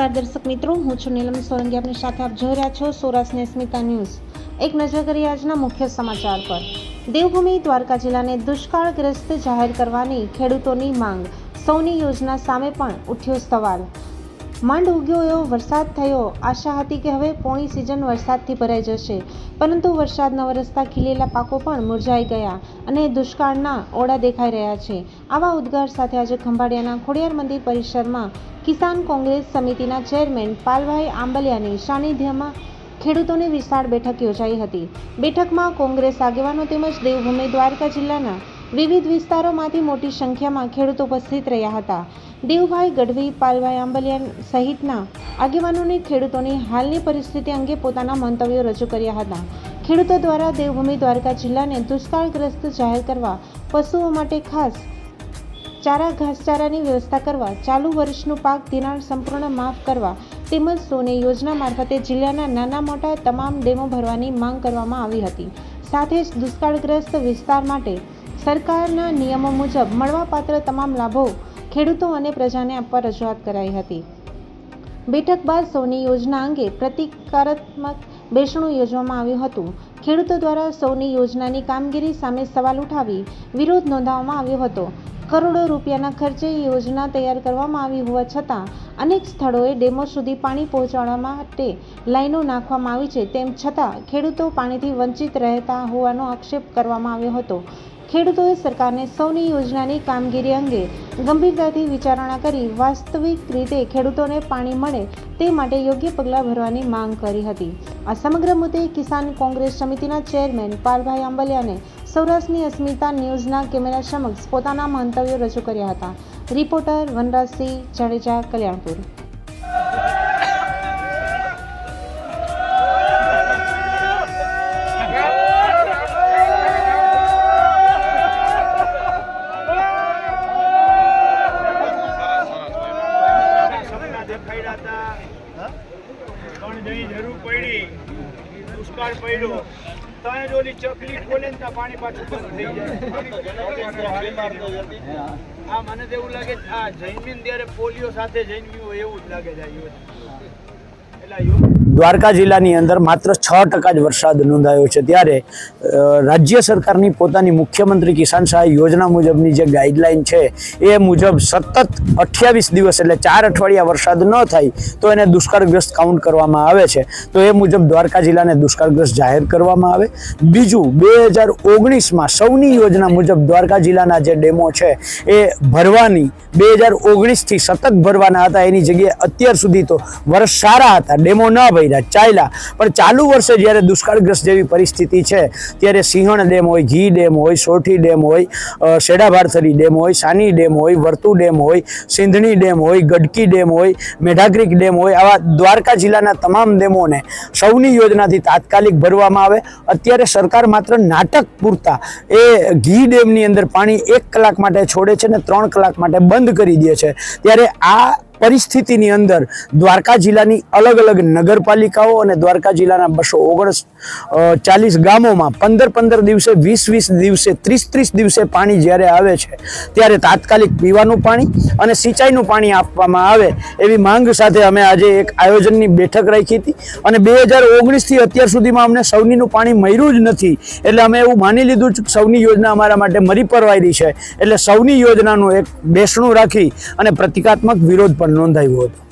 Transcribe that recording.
નમસ્કાર દર્શક મિત્રો, હું છું નીલમ સોલંકી। આપની સાથે આપ જોઈ રહ્યા છો સૌરાષ્ટ્રની અસ્મિતા ન્યૂઝ। એક નજર કરીએ આજના મુખ્ય સમાચાર પર। દેવભૂમિ દ્વારકા જિલ્લાને દુષ્કાળગ્રસ્ત જાહેર કરવાની ખેડૂતોની માંગ, સૌની યોજના સામે પણ ઉઠ્યો સવાલ। માંડ ઉગ્યો એવો વરસાદ થયો, આશા હતી કે હવે પોણી સિઝન વરસાદથી ભરાઈ જશે, પરંતુ વરસાદ ન વરસતા ખીલેલા પાકો પણ મુરઝાઈ ગયા અને દુષ્કાળના ઓળા દેખાઈ રહ્યા છે। આવા ઉદ્ગાર સાથે આજે ખંભાળિયાના ખોડિયાર મંદિર પરિસરમાં કિસાન કોંગ્રેસ સમિતિના ચેરમેન પાલભાઈ આંબલિયાની સાનિધ્યમાં ખેડૂતોની વિશાળ બેઠક યોજાઈ હતી। બેઠકમાં કોંગ્રેસ આગેવાનો તેમજ દેવભૂમિ દ્વારકા જિલ્લાના વિવિધ વિસ્તારોમાંથી મોટી સંખ્યામાં ખેડૂતો ઉપસ્થિત રહ્યા હતા। દેવભાઈ ગઢવી, પાલભાઈ આંબલિયા સહિતના આગેવાનોને ખેડૂતોની હાલની પરિસ્થિતિ અંગે પોતાના મંતવ્યો રજૂ કર્યા હતા। ખેડૂતો દ્વારા દેવભૂમિ દ્વારકા જિલ્લાને દુષ્કાળગ્રસ્ત જાહેર કરવા, પશુઓ માટે ખાસ ઘાસચારાની વ્યવસ્થા કરવા, ચાલુ વર્ષનું પાક ધિરાણ સંપૂર્ણ માફ કરવા તેમજ સોની યોજના મારફતે જિલ્લાના નાના મોટા તમામ ડેમો ભરવાની માંગ કરવામાં આવી હતી। સાથે જ દુષ્કાળગ્રસ્ત વિસ્તાર માટે સરકારના નિયમો મુજબ મળવાપાત્ર તમામ લાભો ખેડૂતો અને પ્રજાને આપવા રજૂઆત કરાઈ હતી। બેઠક બાદ સૌની યોજના અંગે પ્રતિકારાત્મક બેસણું યોજવામાં આવ્યું હતું। ખેડૂતો દ્વારા સૌની યોજનાની કામગીરી સામે સવાલ ઉઠાવી વિરોધ નોંધાવવામાં આવ્યો હતો। કરોડો રૂપિયાના ખર્ચે યોજના તૈયાર કરવામાં આવી હોવા છતાં અનેક સ્થળોએ ડેમો સુધી પાણી પહોંચાડવા માટે લાઈનો નાખવામાં આવી છે, તેમ છતાં ખેડૂતો પાણીથી વંચિત રહેતા હોવાનો આક્ષેપ કરવામાં આવ્યો હતો। ખેડૂતોએ સરકારને સૌની યોજનાની કામગીરી અંગે ગંભીરતાથી વિચારણા કરી વાસ્તવિક રીતે ખેડૂતોને પાણી મળે તે માટે યોગ્ય પગલાં ભરવાની માંગ કરી હતી। આ સમગ્ર મુદ્દે કિસાન કોંગ્રેસ સમિતિના ચેરમેન પાલભાઈ આંબલિયાને સૌરાષ્ટ્રની અસ્મિતા ન્યૂઝના કેમેરા સમક્ષ પોતાના મંતવ્યો રજૂ કર્યા હતા। રિપોર્ટર વનરાજસિંહ જાડેજા, કલ્યાણપુર। જરૂર પડી, દુષ્કાળ પડ્યો, ત્યાં જોલી ચકલી ખોલે ને ત્યાં પાણી પાછું બંધ થઈ જાય। આ મને તો એવું લાગે આ જૈનવીન ત્યારે પોલિયો સાથે જૈનવી હોય એવું જ લાગે છે। દ્વારકા જિલ્લાની અંદર માત્ર 6% જ વરસાદ નોંધાયો છે, ત્યારે રાજ્ય સરકારની પોતાની મુખ્યમંત્રી કિસાન સહાય યોજના મુજબની જે ગાઈડલાઈન છે એ મુજબ સતત 28 દિવસ એટલે 4 અઠવાડિયા વરસાદ ન થાય તો એને દુષ્કાળગ્રસ્ત કાઉન્ટ કરવામાં આવે છે। તો એ મુજબ દ્વારકા જિલ્લાને દુષ્કાળગ્રસ્ત જાહેર કરવામાં આવે। બીજું, 2019માં સૌની યોજના મુજબ દ્વારકા જિલ્લાના જે ડેમો છે એ ભરવાની 2019થી સતત ભરવાના હતા, એની જગ્યાએ અત્યાર સુધી તો વર્ષ સારા હતા, ડેમો ન ભર્યા, ચાલ્યા, પણ ચાલુ વર્ષે જ્યારે દુષ્કાળગ્રસ્ત જેવી પરિસ્થિતિ છે ત્યારે સિંહણ ડેમ હોય, ઘી ડેમ હોય, સોરઠી ડેમ હોય, શેડાભારથરી ડેમ હોય, સાની ડેમ હોય, વર્તુ ડેમ હોય, સિંધણી ડેમ હોય, ગડકી ડેમ હોય, મેઢાક્રીક ડેમ હોય, આવા દ્વારકા જિલ્લાના તમામ ડેમોને સૌની યોજનાથી તાત્કાલિક ભરવામાં આવે। અત્યારે સરકાર માત્ર નાટક પૂરતા એ ઘી ડેમની અંદર પાણી 1 કલાક માટે છોડે છે ને 3 કલાક માટે બંધ કરી દે છે। ત્યારે આ પરિસ્થિતિની અંદર દ્વારકા જિલ્લાની અલગ અલગ નગરપાલિકાઓ અને દ્વારકા જિલ્લાના 239 ગામોમાં 15 દિવસે, 20 દિવસે, 30 દિવસે પાણી જ્યારે આવે છે ત્યારે તાત્કાલિક પીવાનું પાણી અને સિંચાઈનું પાણી આપવામાં આવે એવી માંગ સાથે અમે આજે એક આયોજનની બેઠક રાખી હતી અને 2019થી અત્યાર સુધીમાં અમને સૌનીનું પાણી મળ્યું જ નથી, એટલે અમે એવું માની લીધું કે સૌની યોજના અમારા માટે મરી પરવાયેલી છે, એટલે સૌની યોજનાનું એક બેસણું રાખી અને પ્રતિકાત્મક વિરોધ પણ નોંધાયો હતો।